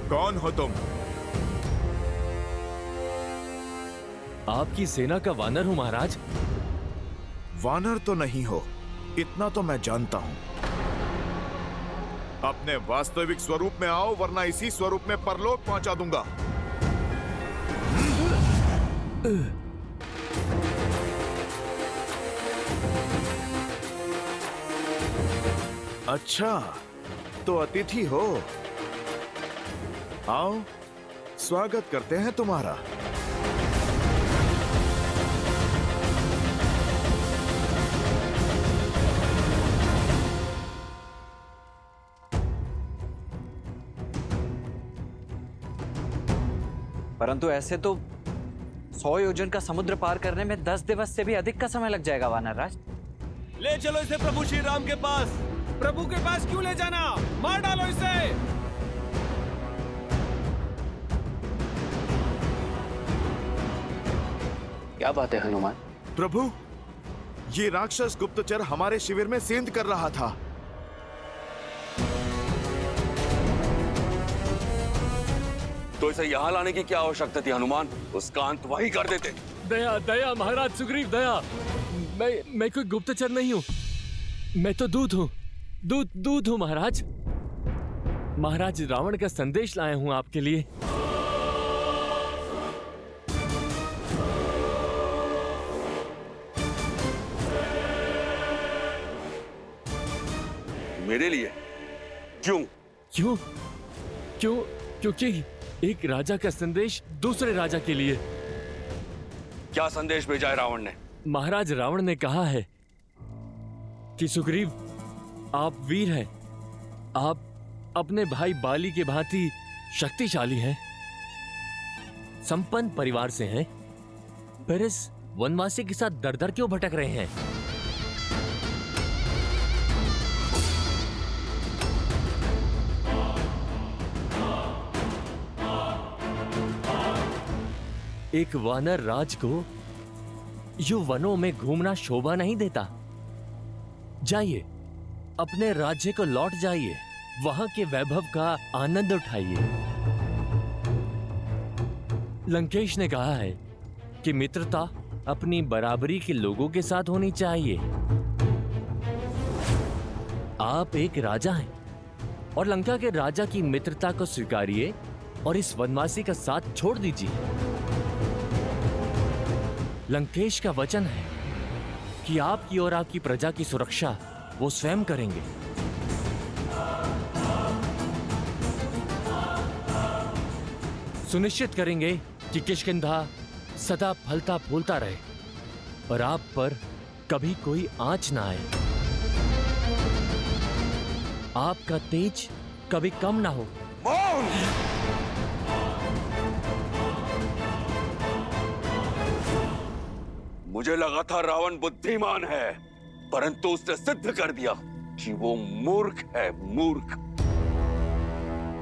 कौन हो तुम? आपकी सेना का वानर हूं महाराज। वानर तो नहीं हो, इतना तो मैं जानता हूं। अपने वास्तविक स्वरूप में आओ, वरना इसी स्वरूप में परलोक पहुंचा दूंगा। अच्छा, तो अतिथि हो। आओ, स्वागत करते हैं तुम्हारा। परंतु ऐसे तो 100 योजन का समुद्र पार करने में 10 दिवस से भी अधिक का समय लग जाएगा वानर राज। ले चलो इसे प्रभु श्री राम के पास। प्रभु के पास क्यों ले जाना? मार डालो इसे। क्या बात है हनुमान? प्रभु, ये राक्षस गुप्तचर हमारे शिविर में सेंध कर रहा था। तो इसे यहाँ लाने की क्या आवश्यकता थी हनुमान? उसका अंत वही कर देते। दया दया महाराज सुग्रीव, दया। मैं कोई गुप्तचर नहीं हूँ, मैं तो दूत हूँ। दूत हूँ महाराज। महाराज रावण का संदेश लाया हूँ आपके लिए। मेरे लिए? क्यों? क्योंकि एक राजा का संदेश दूसरे राजा के लिए। क्या संदेश भेजा है रावण ने? महाराज रावण ने कहा है कि सुग्रीव, आप वीर हैं, आप अपने भाई बाली के भांति शक्तिशाली हैं, संपन्न परिवार से हैं, पर इस वनवासी के साथ दर दर क्यों भटक रहे हैं? एक वानर राज को यूं वनों में घूमना शोभा नहीं देता। जाइए, अपने राज्य को लौट जाइए, वहां के वैभव का आनंद उठाइए। लंकेश ने कहा है कि मित्रता अपनी बराबरी के लोगों के साथ होनी चाहिए। आप एक राजा हैं और लंका के राजा की मित्रता को स्वीकारिए और इस वनवासी का साथ छोड़ दीजिए। लंकेश का वचन है कि आपकी और आपकी प्रजा की सुरक्षा वो स्वयं करेंगे। सुनिश्चित करेंगे कि किष्किंधा सदा फलता फूलता रहे और आप पर कभी कोई आंच ना आए। आपका तेज कभी कम ना हो। मुझे लगा था रावण बुद्धिमान है, परंतु उसने सिद्ध कर दिया कि वो मूर्ख है, मूर्ख।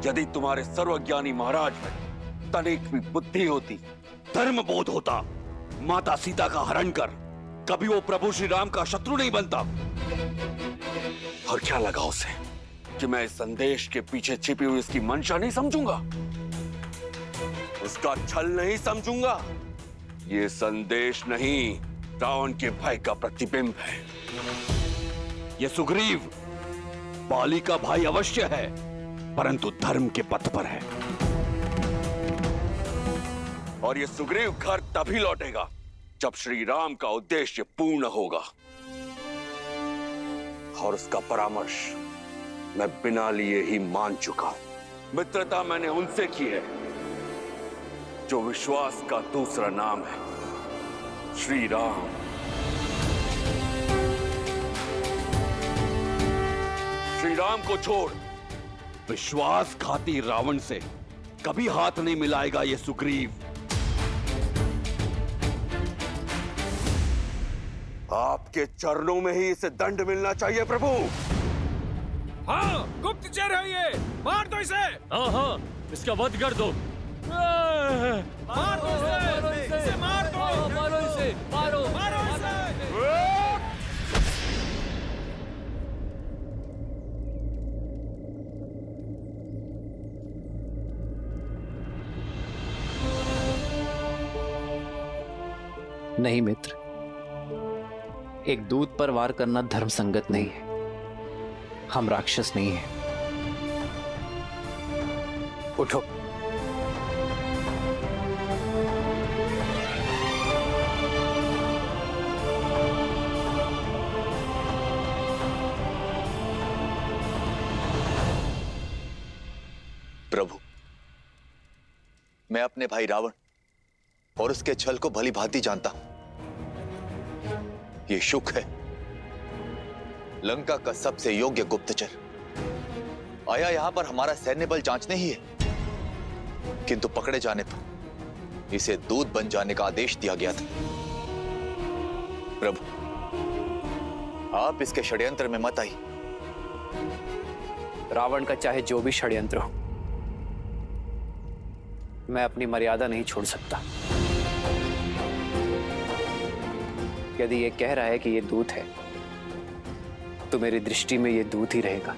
यदि तुम्हारे सर्वज्ञानी महाराज में तनिक भी बुद्धि होती, धर्म बोध होता, माता सीता का हरण कर कभी वो प्रभु श्री राम का शत्रु नहीं बनता। और क्या लगा उसे कि मैं इस संदेश के पीछे छिपी हुई इसकी मंशा नहीं समझूंगा, उसका छल नहीं समझूंगा। ये संदेश नहीं, रावण के भय का प्रतिबिंब है। ये सुग्रीव बाली का भाई अवश्य है, परंतु धर्म के पथ पर है। और ये सुग्रीव घर तभी लौटेगा जब श्री राम का उद्देश्य पूर्ण होगा। और उसका परामर्श मैं बिना लिए ही मान चुका हूं। मित्रता मैंने उनसे की है जो विश्वास का दूसरा नाम है, श्री राम। श्री राम को छोड़ विश्वासघाती रावण से कभी हाथ नहीं मिलाएगा ये सुग्रीव। आपके चरणों में ही इसे दंड मिलना चाहिए प्रभु। हाँ, गुप्तचर है ये, मार दो इसे। हाँ, इसका वध कर दो। मार दो इसे, मार दो, मारो इसे, मारो इसे। नहीं मित्र, एक दूत पर वार करना धर्म संगत नहीं है। हम राक्षस नहीं हैं। उठो। प्रभु, मैं अपने भाई रावण और उसके छल को भली भांति जानता हूं। ये शुक है, लंका का सबसे योग्य गुप्तचर, आया यहां पर हमारा सैन्य बल जांचने ही है, किंतु पकड़े जाने पर इसे दूत बन जाने का आदेश दिया गया था। प्रभु, आप इसके षड्यंत्र में मत आइए। रावण का चाहे जो भी षड्यंत्र हो, मैं अपनी मर्यादा नहीं छोड़ सकता। यदि ये कह रहा है कि ये दूत है, तो मेरी दृष्टि में ये दूत ही रहेगा।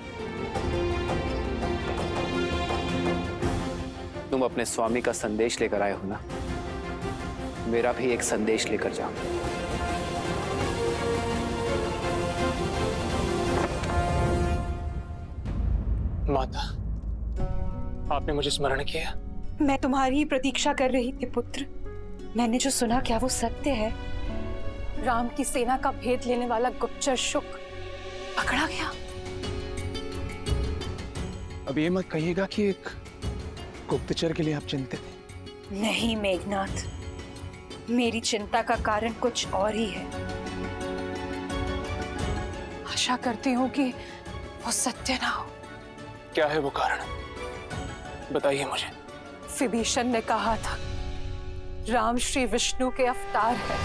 तुम अपने स्वामी का संदेश लेकर आए हो ना, मेरा भी एक संदेश लेकर जाओ। माता, आपने मुझे स्मरण किया। मैं तुम्हारी ही प्रतीक्षा कर रही थी पुत्र। मैंने जो सुना, क्या वो सत्य है? राम की सेना का भेद लेने वाला गुप्तचर शुक पकड़ा गया। अब ये मत कहिएगा कि एक गुप्तचर के लिए आप चिंतित हैं। नहीं मेघनाथ, मेरी चिंता का कारण कुछ और ही है। आशा करती हूँ कि वो सत्य ना हो। क्या है वो कारण, बताइए मुझे। विभीषण ने कहा था, राम श्री विष्णु के अवतार है।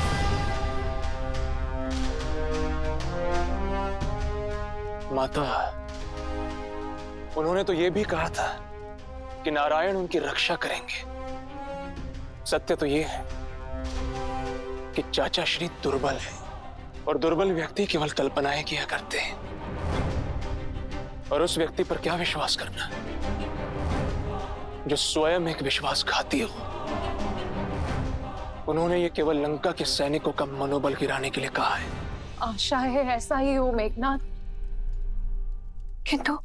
माता, उन्होंने तो ये भी कहा था कि नारायण उनकी रक्षा करेंगे। सत्य तो ये है कि चाचा श्री दुर्बल है, और दुर्बल व्यक्ति केवल कल्पनाएं किया करते हैं। और उस व्यक्ति पर क्या विश्वास करना जो स्वयं एक विश्वासघाती हो। उन्होंने ये केवल लंका के सैनिकों का मनोबल गिराने के लिए कहा है। आशा है ऐसा ही हो मेघनाथ, किंतु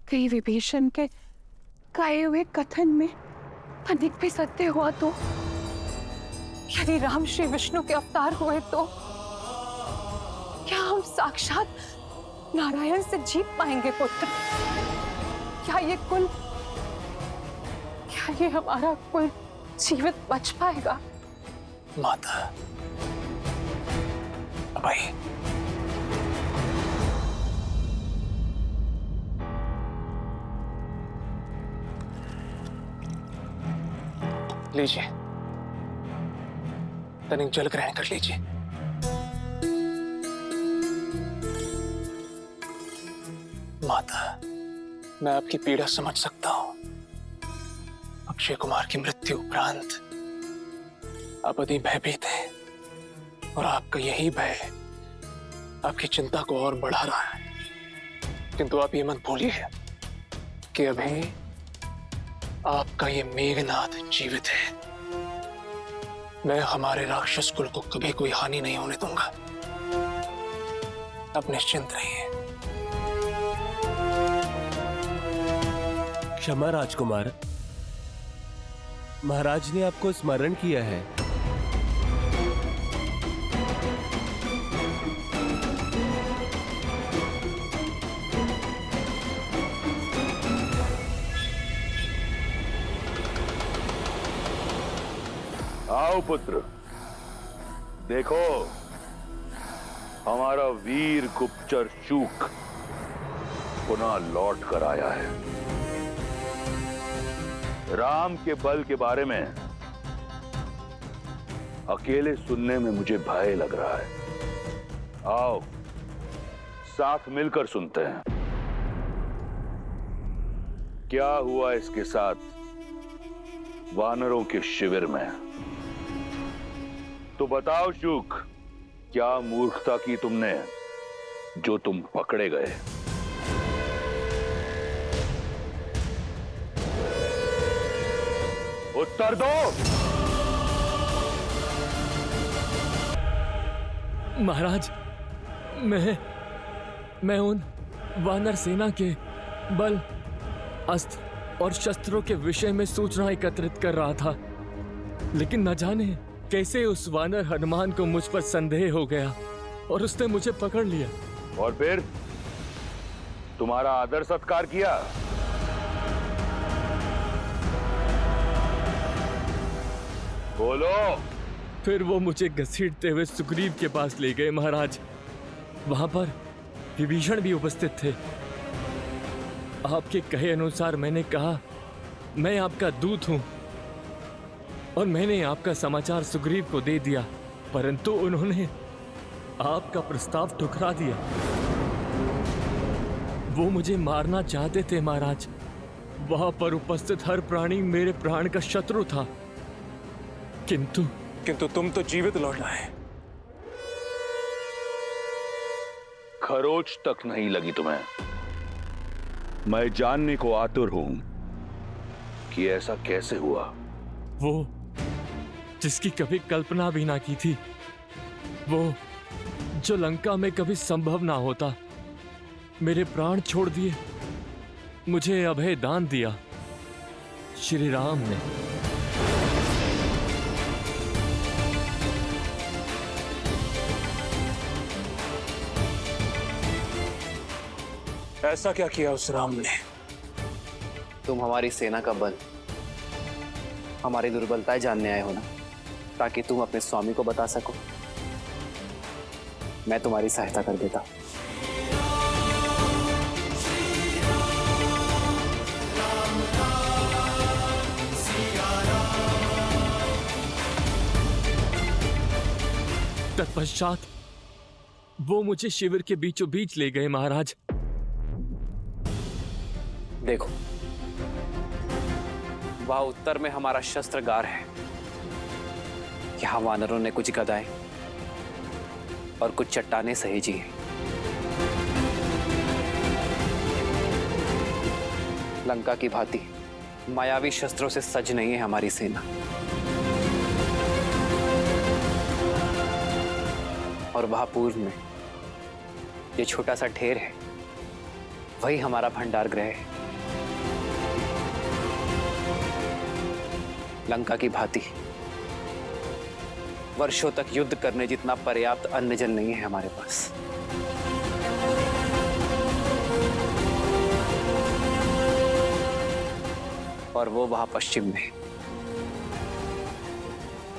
कहीं विभीषण के कहे हुए कथन में अधिक भी सत्य हुआ तो? यदि राम श्री विष्णु के अवतार हुए तो क्या हम साक्षात नारायण से जीत पाएंगे पुत्र? क्या ये हमारा कुल जीवित बच पाएगा? माता, अब आइए। लीजिए, तनिक जल ग्रहण कर लीजिए। माता, मैं आपकी पीड़ा समझ सकता हूं। अक्षय कुमार की मृत्यु उपरांत आप अति भयभीत हैं, और आपका यही भय आपकी चिंता को और बढ़ा रहा है। किंतु आप ये मत भूलिए कि अभी आपका ये मेघनाथ जीवित है। मैं हमारे राक्षस कुल को कभी कोई हानि नहीं होने दूंगा। आप निश्चिंत रहिए। क्षमा राजकुमार, महाराज ने आपको स्मरण किया है। आओ पुत्र, देखो हमारा वीर गुप्तचर शूक पुनः लौट कर आया है। राम के बल के बारे में अकेले सुनने में मुझे भय लग रहा है। आओ साथ मिलकर सुनते हैं क्या हुआ इसके साथ वानरों के शिविर में। तो बताओ शूक, क्या मूर्खता की तुमने जो तुम पकड़े गए? उत्तर दो। महाराज, मैं उन वानर सेना के बल, अस्त्र और शस्त्रों के विषय में सूचना एकत्रित कर रहा था, लेकिन न जाने कैसे उस वानर हनुमान को मुझ पर संदेह हो गया और उसने मुझे पकड़ लिया। और फिर तुम्हारा आदर सत्कार किया? बोलो। फिर वो मुझे घसीटते हुए सुग्रीव के पास ले गए महाराज। वहां पर विभीषण भी उपस्थित थे। आपके कहे अनुसार मैंने कहा, मैं आपका दूत हूं और मैंने आपका समाचार सुग्रीव को दे दिया, परंतु उन्होंने आपका प्रस्ताव ठुकरा दिया। वो मुझे मारना चाहते थे महाराज। वहां पर उपस्थित हर प्राणी मेरे प्राण का शत्रु था, किंतु तुम तो जीवित लौट आए। खरोच तक नहीं लगी तुम्हें। मैं जानने को आतुर हूं कि ऐसा कैसे हुआ। वो जिसकी कभी कल्पना भी ना की थी, वो जो लंका में कभी संभव ना होता, मेरे प्राण छोड़ दिए, मुझे अभय दान दिया श्री राम ने। ऐसा क्या किया उस राम ने? तुम हमारी सेना का बल, हमारी दुर्बलताएं जानने आए हो ना, ताकि तुम अपने स्वामी को बता सको। मैं तुम्हारी सहायता कर देता। तत्पश्चात वो मुझे शिविर के बीचों बीच ले गए महाराज। देखो, वहां उत्तर में हमारा शस्त्रगार है। यहां वानरों ने कुछ गदाएं और कुछ चट्टानें सहेजी हैं। लंका की भांति मायावी शस्त्रों से सज नहीं है हमारी सेना। और वहां पूर्व में ये छोटा सा ढेर है, वही हमारा भंडार गृह है। लंका की भांति वर्षों तक युद्ध करने जितना पर्याप्त अन्न जल नहीं है हमारे पास। और वो वहां पश्चिम में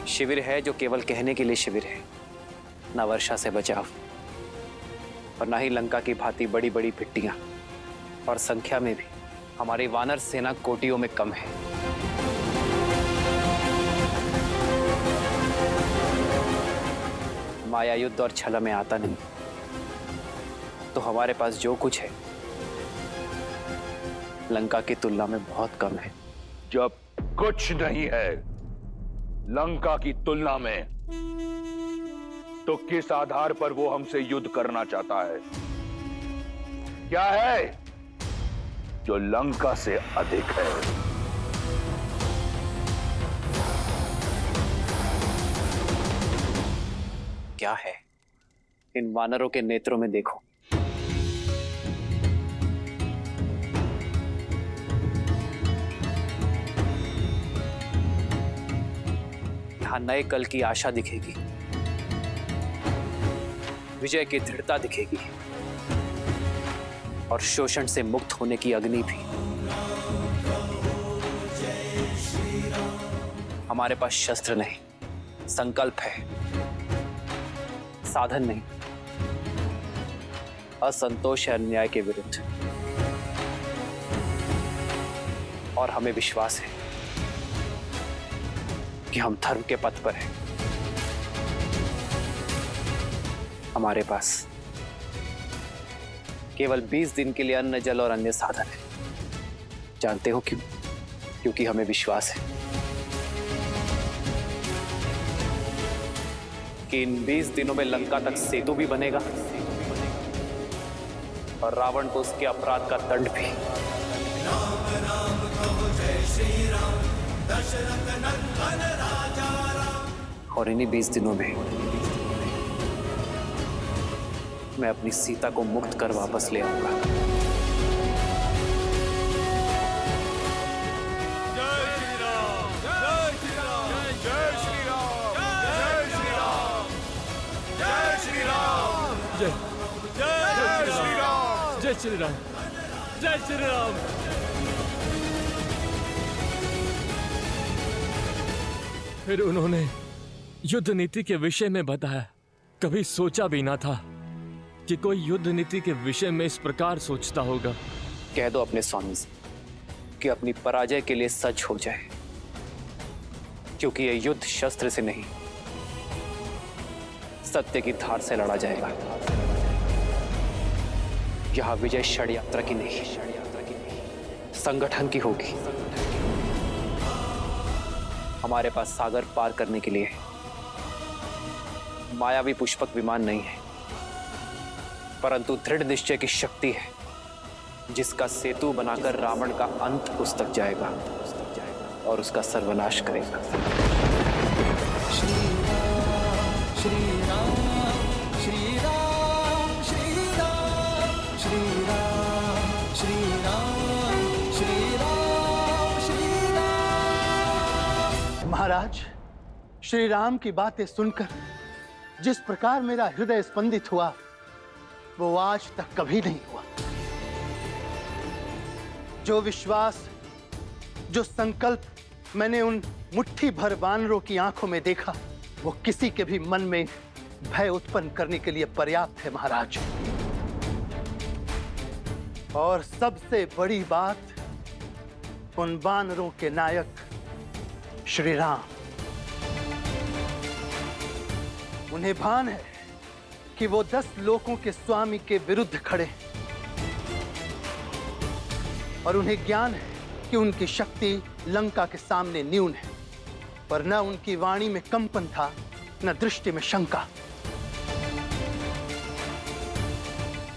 शिविर है, जो केवल कहने के लिए शिविर है, ना वर्षा से बचाव और ना ही लंका की भांति बड़ी बड़ी भिट्टियां। और संख्या में भी हमारी वानर सेना कोटियों में कम है। माया युद्ध और छला में आता नहीं, तो हमारे पास जो कुछ है लंका की तुलना में बहुत कम है। जब कुछ नहीं है लंका की तुलना में, तो किस आधार पर वो हमसे युद्ध करना चाहता है? क्या है जो लंका से अधिक है? क्या है? इन वानरों के नेत्रों में देखो। यहां नए कल की आशा दिखेगी, विजय की दृढ़ता दिखेगी और शोषण से मुक्त होने की अग्नि भी। हमारे पास शस्त्र नहीं, संकल्प है, साधन नहीं, असंतोष है अन्याय के विरुद्ध। और हमें विश्वास है कि हम धर्म के पथ पर हैं। हमारे पास केवल 20 दिन के लिए अन्न, जल और अन्य साधन है। जानते हो क्यों? क्योंकि हमें विश्वास है कि इन 20 दिनों में लंका तक सेतु भी बनेगा और रावण को उसके अपराध का दंड भी। और इन्हीं 20 दिनों में मैं अपनी सीता को मुक्त कर वापस ले आऊंगा। जय श्री राम, जय श्री राम, जय श्री राम, जय श्री राम, जय श्री राम, जय जय श्री राम, जय श्री राम, जय श्री राम। फिर उन्होंने युद्ध नीति के विषय में बताया। कभी सोचा भी ना था कि कोई युद्ध नीति के विषय में इस प्रकार सोचता होगा। कह दो अपने स्वामी से कि अपनी पराजय के लिए सच हो जाए, क्योंकि यह युद्ध शस्त्र से नहीं, सत्य की धार से लड़ा जाएगा। यहां विजय षड्यंत्र की नहीं, संगठन की होगी। हमारे पास सागर पार करने के लिए मायावी पुष्पक विमान नहीं है, परंतु दृढ़ निश्चय की शक्ति है, जिसका सेतु बनाकर रावण का अंत उस तक जाएगा और उसका सर्वनाश करेगा। महाराज, श्री राम की बातें सुनकर जिस प्रकार मेरा हृदय स्पंदित हुआ, वो आज तक कभी नहीं हुआ। जो विश्वास, जो संकल्प मैंने उन मुट्ठी भर वानरों की आंखों में देखा, वो किसी के भी मन में भय उत्पन्न करने के लिए पर्याप्त है महाराज। और सबसे बड़ी बात, उन वानरों के नायक श्री राम, उन्हें भान है कि वो 10 लोकों के स्वामी के विरुद्ध खड़े हैं, और उन्हें ज्ञान है कि उनकी शक्ति लंका के सामने न्यून है, पर न उनकी वाणी में कंपन था, न दृष्टि में शंका।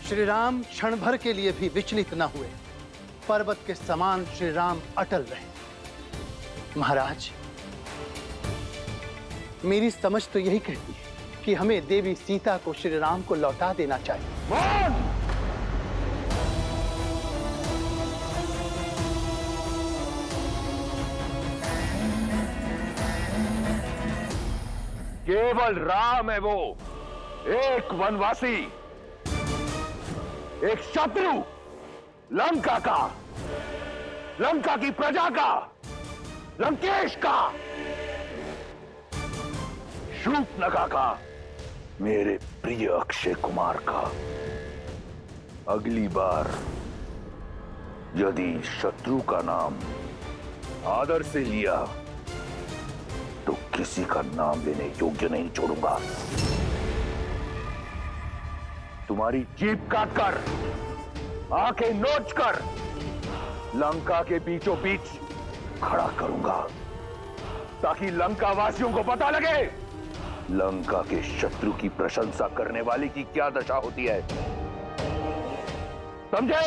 श्री राम क्षण भर के लिए भी विचलित न हुए, पर्वत के समान श्री राम अटल रहे। महाराज, मेरी समझ तो यही कहती है कि हमें देवी सीता को श्री राम को लौटा देना चाहिए। केवल राम है वो, एक वनवासी, एक शत्रु, लंका का, लंका की प्रजा का, लंकेश का, शूर्पणखा का, मेरे प्रिय अक्षय कुमार का। अगली बार यदि शत्रु का नाम आदर से लिया तो किसी का नाम लेने योग्य नहीं छोड़ूंगा। तुम्हारी जीभ काटकर, आंखें नोचकर लंका के बीचों बीच खड़ा करूंगा, ताकि लंका वासियों को पता लगे लंका के शत्रु की प्रशंसा करने वाले की क्या दशा होती है। समझे?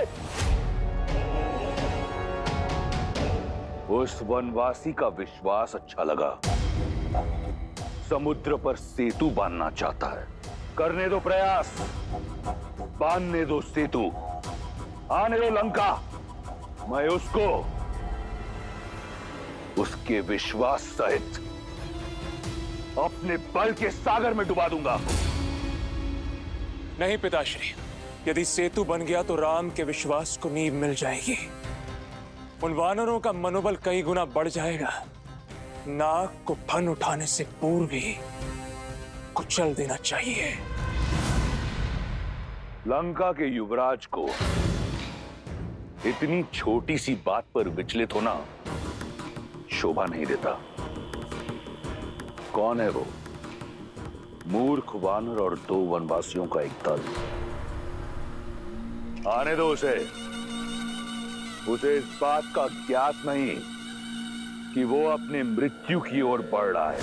उस वनवासी का विश्वास अच्छा लगा। समुद्र पर सेतु बांधना चाहता है। करने दो प्रयास, बांधने दो सेतु, आने दो लंका। मैं उसको उसके विश्वास सहित अपने बल के सागर में डुबा दूंगा। नहीं पिताश्री, यदि सेतु बन गया तो राम के विश्वास को नींव मिल जाएगी। उन वानरों का मनोबल कई गुना बढ़ जाएगा। नाग को फन उठाने से पूर्व ही कुचल देना चाहिए। लंका के युवराज को इतनी छोटी सी बात पर विचलित होना शोभा नहीं देता। कौन है वो? मूर्ख वानर और 2 वनवासियों का एक दल। आने दो उसे। उसे इस बात का ज्ञात नहीं कि वो अपने मृत्यु की ओर बढ़ रहा है।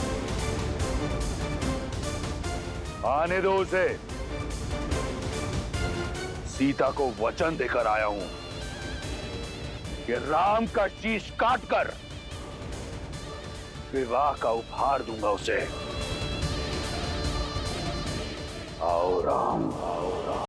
आने दो उसे। सीता को वचन देकर आया हूं कि राम का शीश काटकर विवाह का उपहार दूंगा उसे। आओ राम, आओ राम।